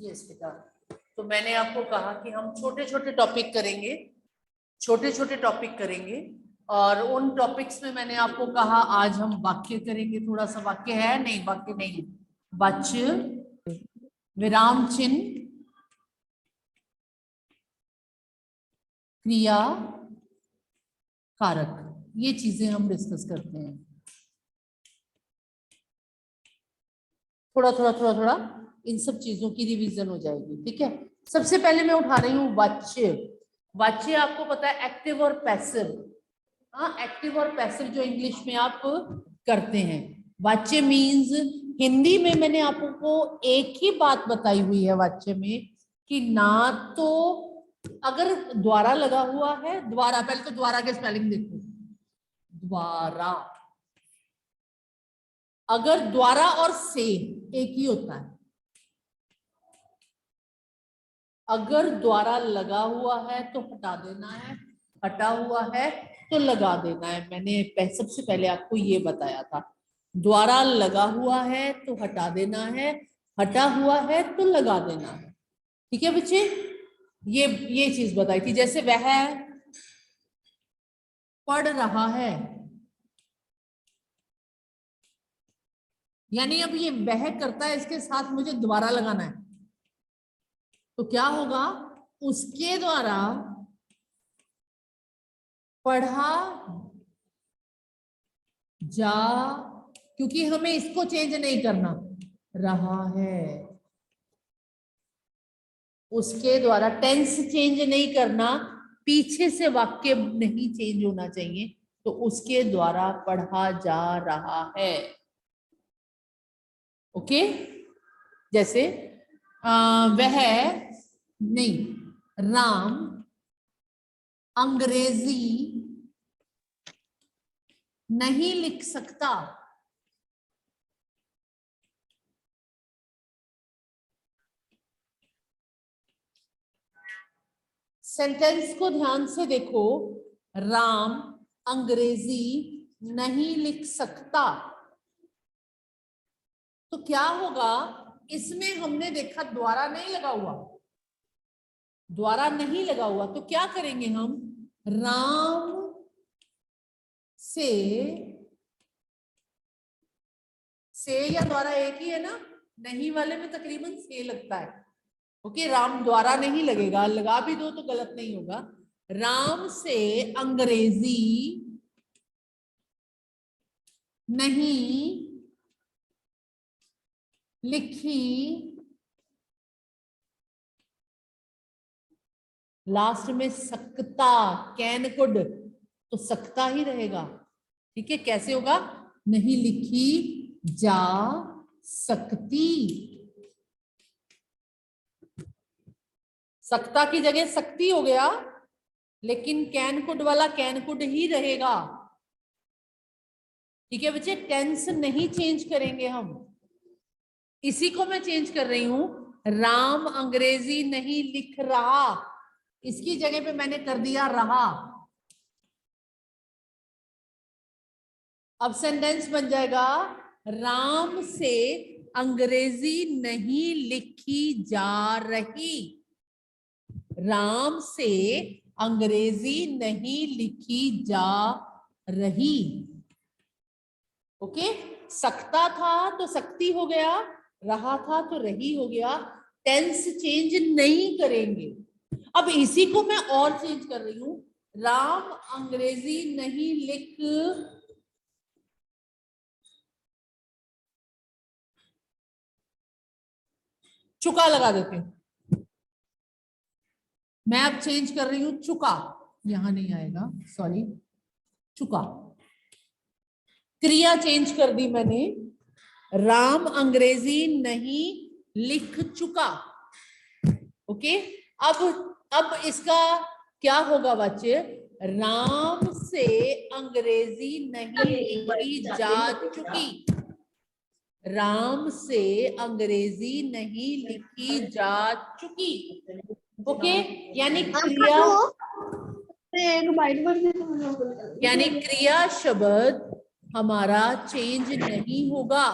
Yes बेटा, तो मैंने आपको कहा कि हम छोटे छोटे टॉपिक करेंगे, छोटे छोटे टॉपिक करेंगे। और उन टॉपिक्स में मैंने आपको कहा आज हम वाक्य करेंगे। थोड़ा सा वाक्य है, नहीं वाक्य नहीं, वाच्य, विराम चिन्ह, क्रिया, कारक, ये चीजें हम डिस्कस करते हैं। थोड़ा थोड़ा थोड़ा थोड़ा इन सब चीजों की रिवीजन हो जाएगी, ठीक है। सबसे पहले मैं उठा रही हूँ वाच्य। वाच्य आपको पता है एक्टिव और पैसिव। हाँ, एक्टिव और पैसिव जो इंग्लिश में आप करते हैं। वाच्य मीन्स, हिंदी में मैंने आपको एक ही बात बताई हुई है वाच्य में कि ना तो अगर द्वारा लगा हुआ है, द्वारा, पहले तो द्वारा के स्पेलिंग देखो, द्वारा, अगर द्वारा और से एक ही होता है, अगर द्वारा लगा हुआ है तो हटा देना है, हटा हुआ है तो लगा देना है। मैंने सबसे पहले आपको ये बताया था, द्वारा लगा हुआ है तो हटा देना है, हटा हुआ है तो लगा देना है, ठीक है बच्चे। ये चीज बताई थी। जैसे वह पढ़ रहा है, यानी अब ये वह करता है, इसके साथ मुझे द्वारा लगाना है, तो क्या होगा, उसके द्वारा पढ़ा जा, क्योंकि हमें इसको चेंज नहीं करना, रहा है, उसके द्वारा, टेंस चेंज नहीं करना, पीछे से वाक्य नहीं चेंज होना चाहिए, तो उसके द्वारा पढ़ा जा रहा है। ओके, जैसे वह नहीं, राम अंग्रेजी नहीं लिख सकता। सेंटेंस को ध्यान से देखो, राम अंग्रेजी नहीं लिख सकता, तो क्या होगा, इसमें हमने देखा द्वारा नहीं लगा हुआ, द्वारा नहीं लगा हुआ, तो क्या करेंगे हम, राम से या द्वारा एक ही है ना, नहीं वाले में तकरीबन से लगता है। ओके, राम द्वारा नहीं लगेगा, लगा भी दो तो गलत नहीं होगा। राम से अंग्रेजी नहीं लिखी, लास्ट में सकता, कैन कुड, तो सकता ही रहेगा, ठीक है। कैसे होगा, नहीं लिखी जा सकती, सकता की जगह सकती हो गया, लेकिन कैन कुड वाला कैन कुड ही रहेगा, ठीक है बच्चे। टेंस नहीं चेंज करेंगे हम, इसी को मैं चेंज कर रही हूं, राम अंग्रेजी नहीं लिख रहा, इसकी जगह पे मैंने कर दिया रहा। अब सेंटेंस बन जाएगा, राम से अंग्रेजी नहीं लिखी जा रही, राम से अंग्रेजी नहीं लिखी जा रही। ओके, सकता था तो सकती हो गया, रहा था तो रही हो गया, टेंस चेंज नहीं करेंगे। अब इसी को मैं और चेंज कर रही हूं, राम अंग्रेजी नहीं लिख, चुका लगा देते हैं, मैं अब चेंज कर रही हूं चुका, यहां नहीं आएगा, सॉरी, चुका, क्रिया चेंज कर दी मैंने, राम अंग्रेजी नहीं लिख चुका। ओके, अब इसका क्या होगा बच्चे, राम से अंग्रेजी नहीं लिखी जा चुकी, राम से अंग्रेजी नहीं लिखी जा चुकी। ओके, यानी क्रिया, यानी क्रिया शब्द हमारा चेंज नहीं होगा,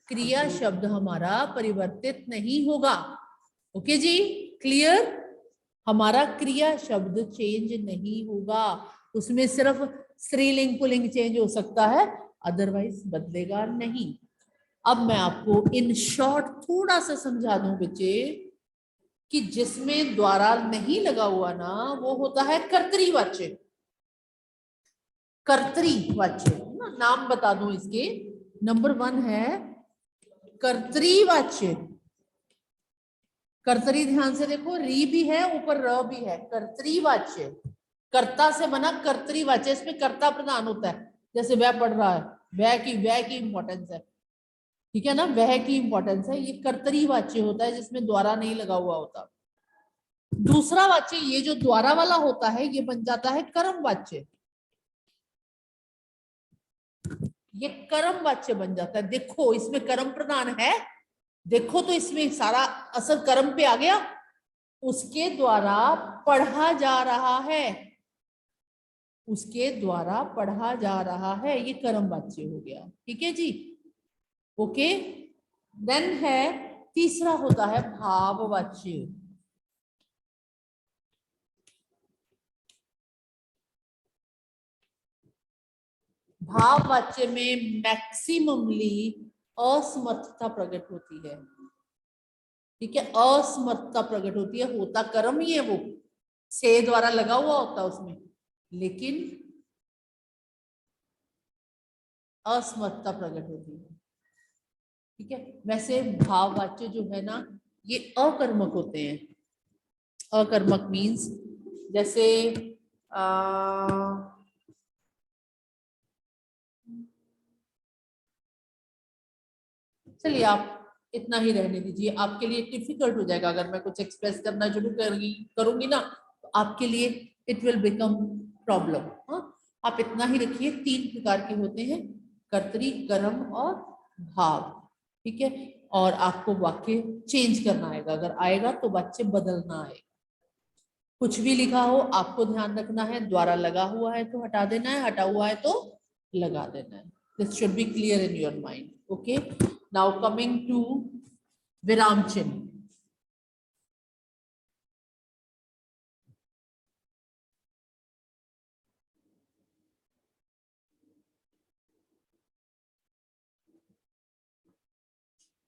क्रिया शब्द हमारा परिवर्तित नहीं होगा। ओके जी, क्लियर? हमारा क्रिया शब्द चेंज नहीं होगा, उसमें सिर्फ स्त्रीलिंग पुल्लिंग चेंज हो सकता है, अदरवाइज बदलेगा नहीं। अब मैं आपको इन शॉर्ट थोड़ा सा समझा दूं बच्चे कि जिसमें द्वारा नहीं लगा हुआ ना वो होता है कर्तरीवाच्य। कर्तरीवाच्य ना, नाम बता दूं इसके, नंबर 1 है कर्तरीवाच्य। कर्तरी ध्यान से देखो, री भी है ऊपर र भी है, कर्तरीवाच्य। कर्ता से बना कर्तरीवाच्य, इसमें कर्ता प्रधान होता है, जैसे वह पढ़ रहा है, वह की इंपॉर्टेंस है, ठीक है ना, वह की इंपॉर्टेंस है, ये कर्तरीवाच्य होता है जिसमें द्वारा नहीं लगा हुआ होता। दूसरा वाच्य ये जो द्वारा वाला होता है ये बन जाता है कर्म वाच्य, ये कर्म वाच्य बन जाता है। देखो इसमें कर्म प्रधान है, देखो तो इसमें सारा असर कर्म पे आ गया, उसके द्वारा पढ़ा जा रहा है, उसके द्वारा पढ़ा जा रहा है, ये कर्म वाच्य हो गया, ठीक है जी। ओके, देन है तीसरा होता है भाववाच्य। भाववाच्य में मैक्सिममली असमर्थता प्रकट होती है, ठीक है, असमर्थता प्रकट होती है, होता कर्म ही है वो, से द्वारा लगा हुआ होता है उसमें, लेकिन असमर्थता प्रकट होती है, ठीक है। वैसे भाववाच्य जो है ना ये अकर्मक होते हैं, अकर्मक मीन्स जैसे चलिए आप इतना ही रहने दीजिए, आपके लिए डिफिकल्ट हो जाएगा अगर मैं कुछ एक्सप्रेस करना शुरू करूंगी ना, तो आपके लिए इट विल बिकम प्रॉब्लम। हाँ, आप इतना ही रखिए, 3 प्रकार के होते हैं, कर्तरी, कर्म और भाव, ठीक है। और आपको वाक्य चेंज करना आएगा, अगर आएगा तो वाक्य बदलना आएगा। कुछ भी लिखा हो आपको ध्यान रखना है, द्वारा लगा हुआ है तो हटा देना है, हटा हुआ है तो लगा देना है। This should be clear in your mind. Okay, now coming to विराम चिन्ह।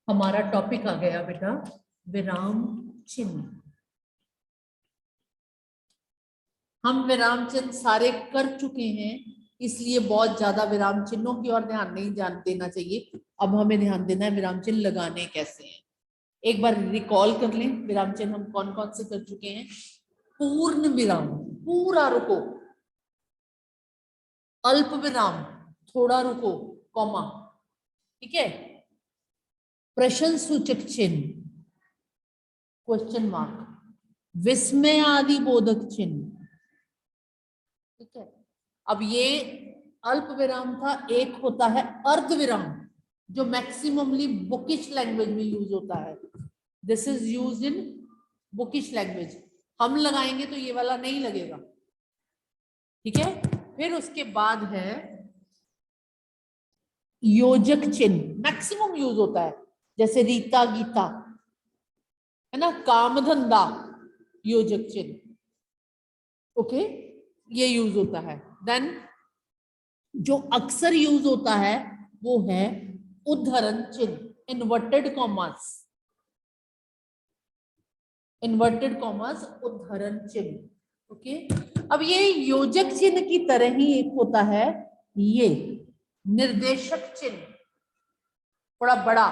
हमारा टॉपिक आ गया बेटा विराम चिन्ह। हम विराम चिन्ह सारे कर चुके हैं, इसलिए बहुत ज्यादा विराम चिन्हों की ओर ध्यान नहीं देना चाहिए। अब हमें ध्यान देना है विराम चिन्ह लगाने कैसे हैं। एक बार रिकॉल कर लें विराम चिन्ह हम कौन कौन से कर चुके हैं। पूर्ण विराम, पूरा रुको, अल्प विराम, थोड़ा रुको, कॉमा, ठीक है, प्रश्न सूचक चिन्ह, क्वेश्चन मार्क, विस्मय आदि बोधक चिन्ह, ठीक है। अब ये अल्प विराम था, एक होता है अर्ध विराम जो मैक्सिममली बुकिश लैंग्वेज में यूज होता है, this is used in bookish language, हम लगाएंगे तो ये वाला नहीं लगेगा, ठीक है। फिर उसके बाद है योजक चिन्ह, मैक्सिमम यूज होता है, जैसे रीता गीता, है ना, काम धंधा, योजक चिन्ह, ओके, ये यूज होता है। देन जो अक्सर यूज होता है वो है उद्धरण चिन्ह, इन्वर्टेड कॉमर्स, इन्वर्टेड कॉमर्स, उद्धरण चिन्ह, ओके। अब ये योजक चिन्ह की तरह ही एक होता है ये निर्देशक चिन्ह, थोड़ा बड़ा,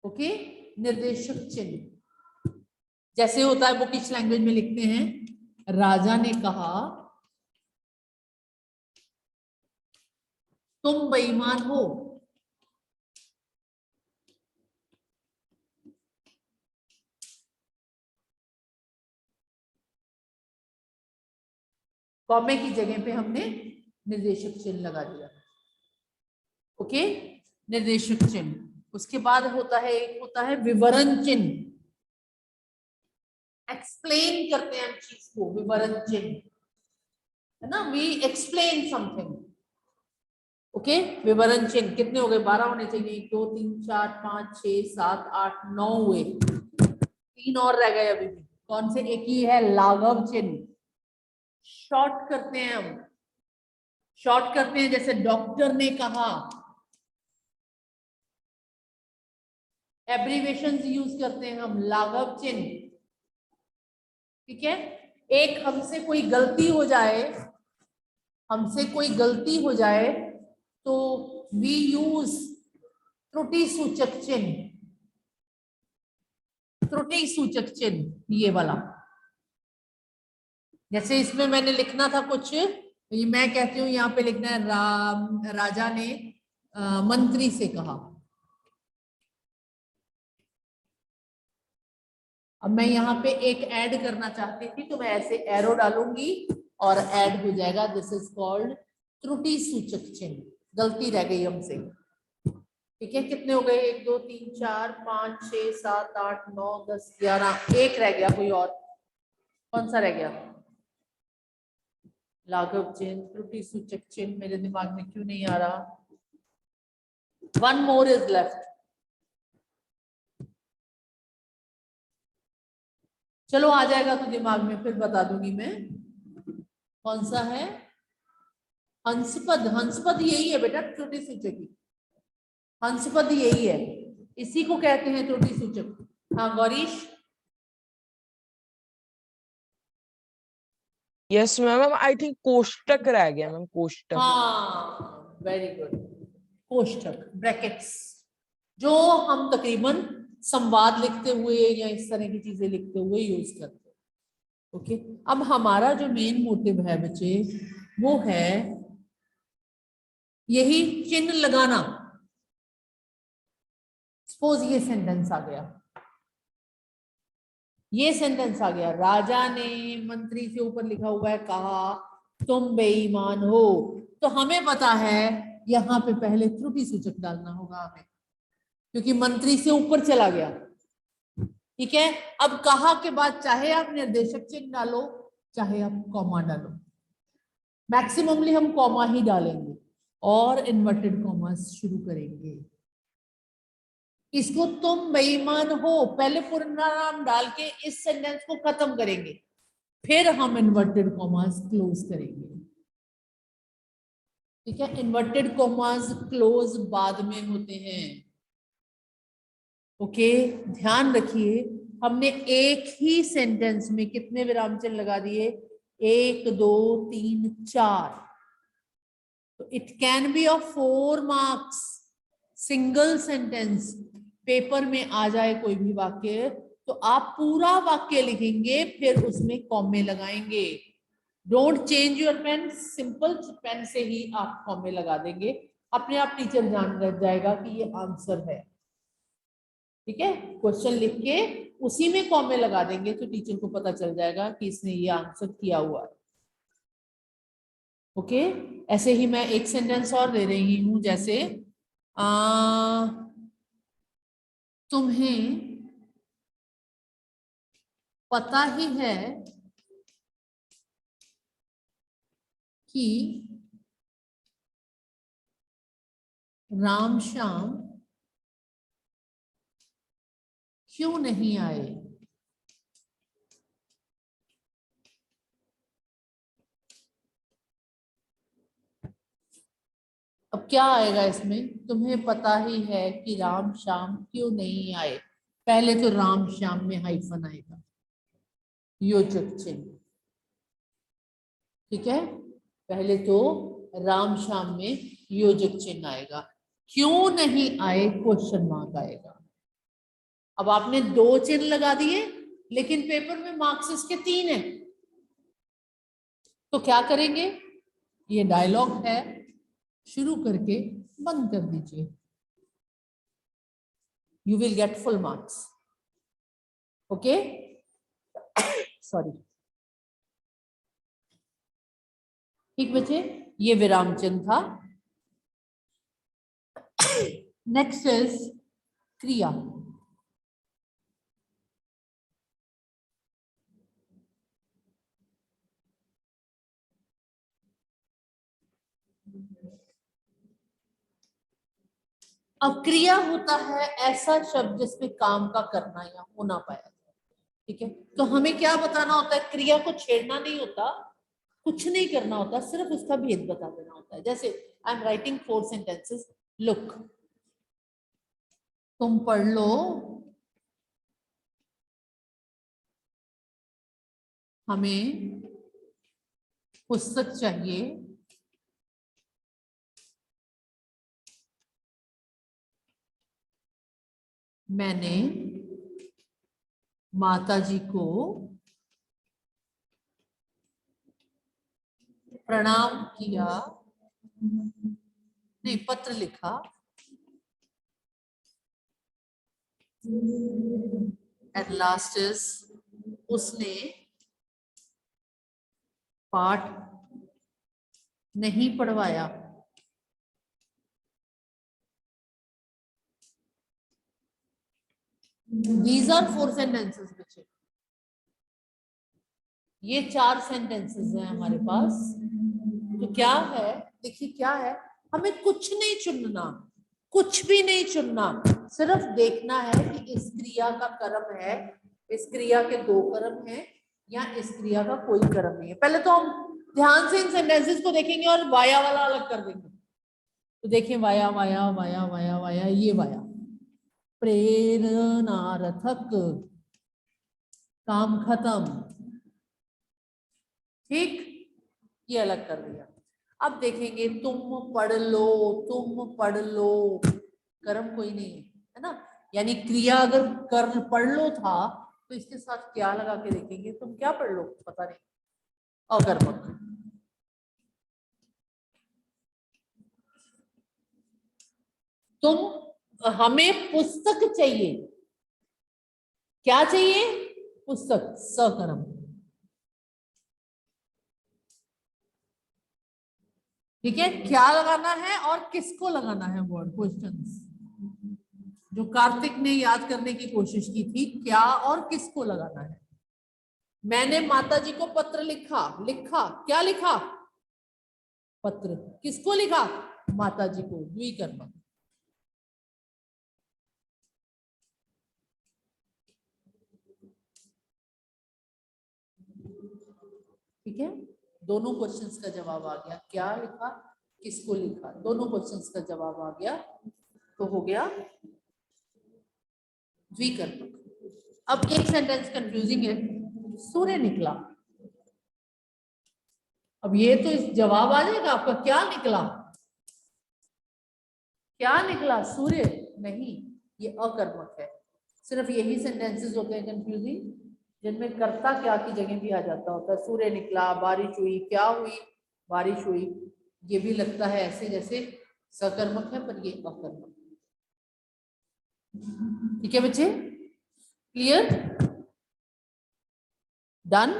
ओके, निर्देशक चिन्ह, जैसे होता है बुकिश लैंग्वेज में लिखते हैं राजा ने कहा तुम बेईमान हो, कॉमे की जगह पे हमने निर्देशक चिन्ह लगा दिया, ओके, निर्देशक चिन्ह। उसके बाद होता है एक होता है विवरण चिन्ह, एक्सप्लेन करते हैं हम चीज को, विवरण चिन्ह, है ना, वी एक्सप्लेन समथिंग, ओके, विवरण चिन्ह कितने हो गए? 12 होने चाहिए। 1 2 3 4 5 6 7 8 9 हुए, 3 और रह गए अभी भी। कौन से? एक ही है, लाघव चिन्ह। शॉर्ट करते हैं हम, शॉर्ट करते हैं, जैसे डॉक्टर ने कहा, एब्रीवेशंस यूज करते हैं हम, लाघव चिन्ह। ठीक है, एक हमसे कोई गलती हो जाए, हमसे कोई गलती हो जाए तो वी यूज त्रुटि सूचक चिन्ह, त्रुटि सूचक चिन्ह ये वाला। जैसे इसमें मैंने लिखना था कुछ, ये मैं कहती हूँ यहाँ पे लिखना है राजा ने मंत्री से कहा। अब मैं यहाँ पे एक ऐड करना चाहती थी तो मैं ऐसे एरो डालूंगी और ऐड हो जाएगा। दिस इज कॉल्ड त्रुटि सूचक चिन्ह। गलती रह गई हमसे। ठीक है, कितने हो गए? 1 2 3 4 5 6 7 8 9 10 11, एक रह गया। कोई और? कौन सा रह गया? लाघव चिन्ह, त्रुटि सूचक चिन्ह, मेरे दिमाग में क्यों नहीं आ रहा? One more is left. चलो आ जाएगा तो दिमाग में फिर बता दूंगी मैं। कौन सा है? हंसपद। हंसपद यही है बेटा त्रुटि सूचक की, हंसपद यही है, इसी को कहते हैं त्रुटि सूचक। हाँ Gaurish. Yes ma'am, I think कोष्टक रह गया मैम, कोष्टक। हाँ वेरी गुड, कोष्ठक, ब्रैकेट्स, जो हम तकरीबन संवाद लिखते हुए या इस तरह की चीजें लिखते हुए यूज करते हैं। ओके, अब हमारा जो मेन मोटिव है बच्चे वो है यही चिन्ह लगाना। सपोज ये सेंटेंस आ गया, ये सेंटेंस आ गया, राजा ने मंत्री से ऊपर लिखा हुआ है कहा तुम बेईमान हो, तो हमें पता है यहाँ पे पहले त्रुटि सूचक डालना होगा हमें, क्योंकि मंत्री से ऊपर चला गया। ठीक है, अब कहा के बाद चाहे आप निर्देशक चिन्ह डालो चाहे आप कॉमा डालो, मैक्सिममली हम कॉमा ही डालेंगे और इन्वर्टेड कॉमास शुरू करेंगे। इसको तुम बेईमान हो पहले पूरा नाम डाल के इस सेंटेंस को खत्म करेंगे, फिर हम इन्वर्टेड कॉमास क्लोज करेंगे। ठीक है, इन्वर्टेड कॉमास क्लोज बाद में होते हैं। ओके, ध्यान रखिए हमने एक ही सेंटेंस में कितने विराम चिन्ह लगा दिए? 1 2 3 4। तो it can be of 4 marks, single sentence. Paper में आ जाए कोई भी वाक्य तो आप पूरा वाक्य लिखेंगे फिर उसमें कॉमे लगाएंगे। Don't change your pen, simple pen से ही आप कॉमे लगा देंगे, अपने आप टीचर जान जाएगा कि ये आंसर है। ठीक है, क्वेश्चन लिख के उसी में कॉमे लगा देंगे तो टीचर को पता चल जाएगा कि इसने ये आंसर किया हुआ है। ओके, ऐसे ही मैं एक सेंटेंस और दे रही हूं, जैसे तुम्हें पता ही है कि राम श्याम क्यों नहीं आए। अब क्या आएगा इसमें? तुम्हें पता ही है कि राम श्याम क्यों नहीं आए। पहले तो राम श्याम में हाइफन आएगा, योजक चिन्ह। ठीक है, पहले तो राम श्याम में योजक चिन्ह आएगा, क्यों नहीं आए क्वेश्चन मार्क आएगा। अब आपने 2 चिन्ह लगा दिए लेकिन पेपर में मार्क्स इसके 3 है, तो क्या करेंगे? ये डायलॉग है, शुरू करके बंद कर दीजिए, you will get full marks. Okay, sorry. ठीक बच्चे, ये विराम चिन्ह था। नेक्स्ट इज क्रिया। अब क्रिया होता है ऐसा शब्द जिसमें काम का करना या होना पाया जाए, ठीक है। तो हमें क्या बताना होता है, क्रिया को छेड़ना नहीं होता, कुछ नहीं करना होता, सिर्फ उसका भेद बता देना होता है। जैसे I am writing 4 sentences, look, तुम पढ़ लो, हमें पुस्तक चाहिए, मैंने माता जी को प्रणाम किया, नहीं पत्र लिखा, एट लास्ट इज उसने पाठ नहीं पढ़वाया। These are 4 sentences बच्चे, ये 4 सेंटेंसेस हैं हमारे पास। तो क्या है, देखिए क्या है, हमें कुछ नहीं चुनना, कुछ भी नहीं चुनना, सिर्फ देखना है कि इस क्रिया का कर्म है, इस क्रिया के 2 कर्म हैं या इस क्रिया का कोई कर्म नहीं है। पहले तो हम ध्यान से इन सेंटेंसेस को देखेंगे और वाया वाला अलग कर देंगे। तो देखिए via via via via via, ये वाया प्रेरणार्थक, काम खत्म, ठीक, ये अलग कर दिया। अब देखेंगे तुम पढ़ लो, तुम पढ़ लो, कर्म कोई नहीं है ना, यानी क्रिया अगर कर पढ़ लो था तो इसके साथ क्या लगा के देखेंगे, तुम क्या पढ़ लो, पता नहीं, अकर्मक। तुम, हमें पुस्तक चाहिए, क्या चाहिए, पुस्तक, सकर्म, ठीक है। क्या लगाना है और किसको लगाना है, वर्ड क्वेश्चंस जो कार्तिक ने याद करने की कोशिश की थी, क्या और किसको लगाना है। मैंने माता जी को पत्र लिखा, लिखा, क्या लिखा, पत्र, किसको लिखा, माता जी को, द्विकर्म, ठीक है। दोनों क्वेश्चंस का जवाब आ गया, क्या लिखा, किसको लिखा, दोनों क्वेश्चंस का जवाब आ गया, तो हो गया द्विकर्मक। अब एक सेंटेंस कंफ्यूजिंग है, सूर्य निकला। अब ये तो इस जवाब आ जाएगा आपका, क्या निकला, क्या निकला, सूर्य नहीं, ये अकर्मक है। सिर्फ यही सेंटेंसेस होते हैं कंफ्यूजिंग जिनमें कर्ता क्या की जगह भी आ जाता होता है। सूर्य निकला, बारिश हुई, क्या हुई, बारिश हुई, ये भी लगता है ऐसे जैसे सकर्मक है पर ये अकर्मक। ठीक है बच्चे, क्लियर, डन,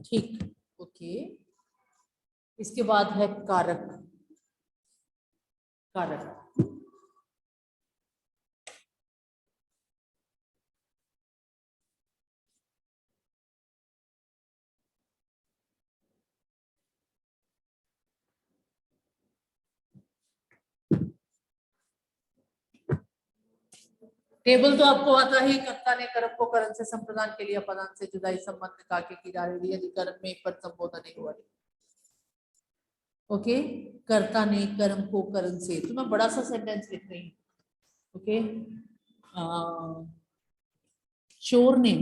ठीक, ओके। इसके बाद है कारक, कारक, टेबल तो आपको आता ही, कर्ता ने कर्म को करण से संप्रदान के लिए पदान से जुदाई संबंध काके की जा रही है, कर्म में एक पद संबोधन नहीं हुआ। ओके, कर्ता ने कर्म को करण से, तो मैं बड़ा सा सेंटेंस लिख रही हूँ। ओके, चोर ने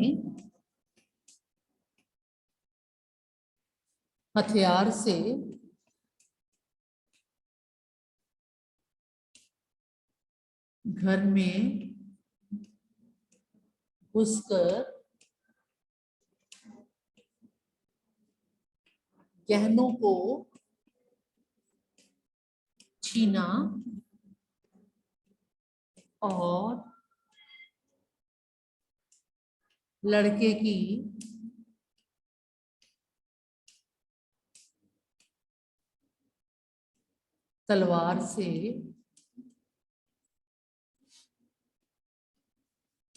हथियार से घर में घुसकर गहनों को छीना और लड़के की तलवार से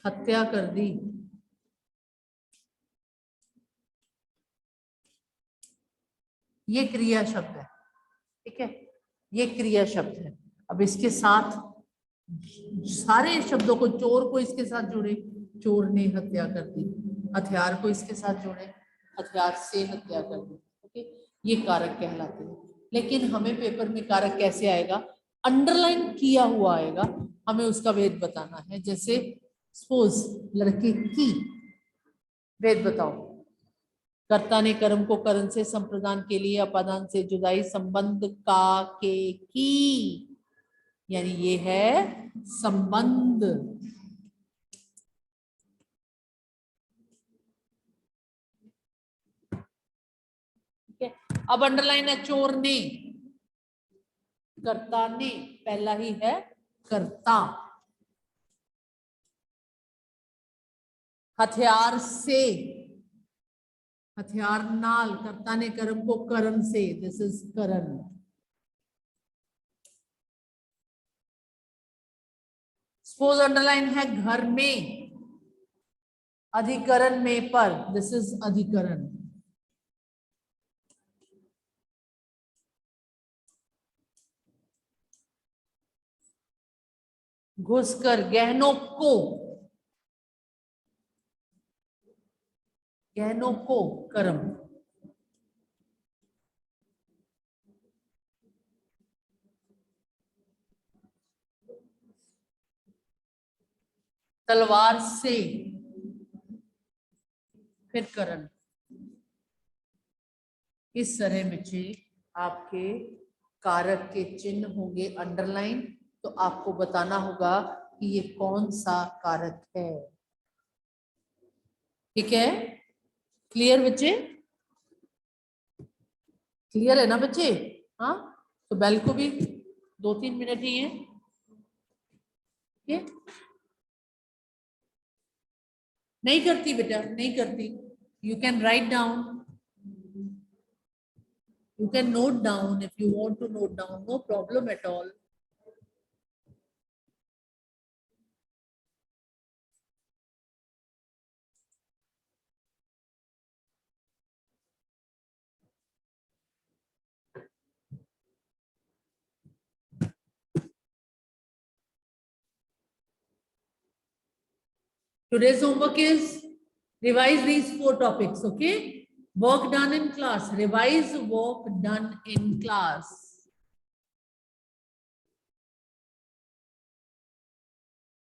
हत्या कर दी। ये क्रिया शब्द है, ठीक है, ये क्रिया शब्द है। अब इसके साथ सारे शब्दों को, चोर को इसके साथ जोड़े, चोर ने हत्या कर दी, हथियार को इसके साथ जोड़े, हथियार से हत्या कर दी। ओके, ये कारक कहलाते हैं। लेकिन हमें पेपर में कारक कैसे आएगा? अंडरलाइन किया हुआ आएगा, हमें उसका वेद बताना है। जैसे सपोज लड़के की, वेद बताओ। कर्ता ने कर्म को करण से संप्रदान के लिए अपादान से जुदाई संबंध का के की, यानी ये है संबंध। ठीक है, अब अंडरलाइन है चोर ने, कर्ता ने, पहला ही है कर्ता। हथियार से, हथियार नाल, कर्ता ने कर्म को करण से, this is Karan. Suppose underline है घर में, अधिकरण में पर, दिस इज अधिकरण। घुसकर, गहनों को, गहनों को कर्म। तलवार से, फिर करण। इस तरह बच्चे आपके कारक के चिन्ह होंगे अंडरलाइन, तो आपको बताना होगा कि ये कौन सा कारक है। ठीक है, क्लियर बच्चे? क्लियर है ना बच्चे? हाँ, तो बेल को भी 2-3 मिनट ही है। ठीक है, नहीं करती बेटा, नहीं करती। You can write down, you can note down if you want to note down, no problem at all. Today's homework is revise these 4 topics, okay? Work done in class, revise work done in class.